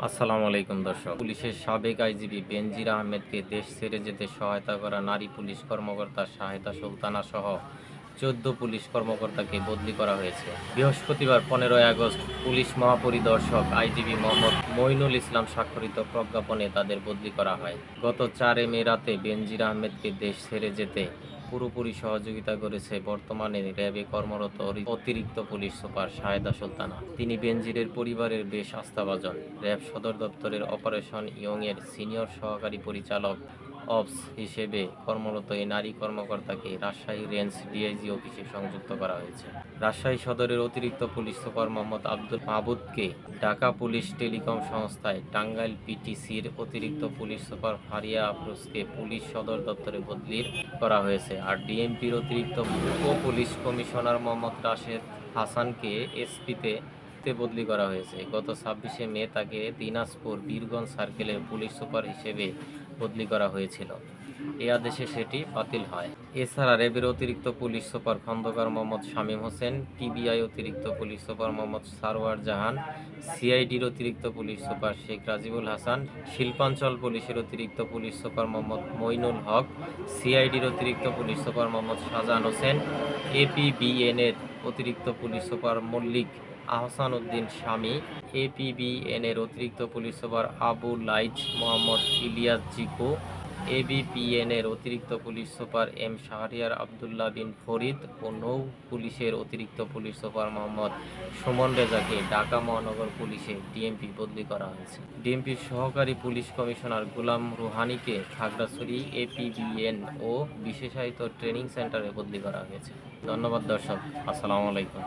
আসসালামু আলাইকুম দর্শক। পুলিশের সাবেক আইজিপি বেনজির আহমেদকে দেশ ছেড়ে যেতে সহায়তা করা নারী পুলিশ কর্মকর্তা শাহেদা সুলতানা সহ ১৪ পুলিশ কর্মকর্তাকে বদলি করা হয়েছে। বৃহস্পতিবার ১৫ আগস্ট পুলিশ মহাপরিদর্শক আইজিপি মোহাম্মদ মঈনুল ইসলাম স্বাক্ষরিত প্রজ্ঞাপনে তাদের বদলি করা হয়। গত ৪ মে রাতে বেনজির আহমেদকে দেশ ছেড়ে যেতে পুরোপুরি সহযোগিতা করেছে বর্তমানে র্যাবে কর্মরত অতিরিক্ত পুলিশ সুপার শাহেদা সুলতানা। তিনি বেনজিরের পরিবারের বেশ আস্থাভাজন। র্যাব সদর দপ্তরের অপারেশন ইয়ংয়ের সিনিয়র সহকারী পরিচালক অবস হিসেবে কর্মরত এই নারী কর্মকর্তাকে রাজশাহী রেঞ্জ ডিআইজি অফিসে সংযুক্ত করা হয়েছে। রাজশাহী সদরের অতিরিক্ত পুলিশ সুপার মোহাম্মদ আব্দুল মাহবুবকে ঢাকা পুলিশ টেলিকম সংস্থায়, টাঙ্গাইল পিটিসির অতিরিক্ত পুলিশ সুপার ফারিয়া আফরোজকে পুলিশ সদর দপ্তরে বদলি করা হয়েছে। আর ডিএমপির অতিরিক্ত পুলিশ কমিশনার মোহাম্মদ রাশেদ হাসানকে এসপিতে বদলি করা হয়েছে। গত ২৬ মে তাকে দিনাজপুর বীরগঞ্জ সার্কেলের পুলিশ সুপার হিসেবে বদলি করা হয়েছিল। এ আদেশে সেটি বাতিল হয়। এছাড়া র্যাবের অতিরিক্ত police super Khandaker Mohammad Shamim Hossain, PBI অতিরিক্ত পুলিশ সুপার মোহাম্মদ সারোয়ার জাহান, সিআইডির অতিরিক্ত পুলিশ সুপার শেখ রাজিবুল হাসান, শিল্পাঞ্চল পুলিশের অতিরিক্ত পুলিশ সুপার মোহাম্মদ মঈনুল হক, সিআইডির অতিরিক্ত পুলিশ সুপার মোহাম্মদ শাহজাহান হোসেন, এপিবিএনের অতিরিক্ত পুলিশ সুপার মল্লিক আহসান উদ্দিন স্বামী, এপিবিএনের অতিরিক্ত পুলিশ সুপার আবু লাইজ মোহাম্মদ ইলিয়াস জিকো, এবিপিএনের অতিরিক্ত police super M Shahriar Abdullah bin Farid ও নৌ পুলিশের অতিরিক্ত পুলিশ সুপার মোহাম্মদ সুমন রেজাকে ঢাকা মহানগর পুলিশে ডিএমপি বদলি করা হয়েছে। ডিএমপির সহকারী পুলিশ কমিশনার গোলাম রুহানিকে খাগড়াছড়ি এপিবিএন ও বিশেষায়িত ট্রেনিং সেন্টারে বদলি করা হয়েছে। ধন্যবাদ দর্শক। আসসালামু আলাইকুম।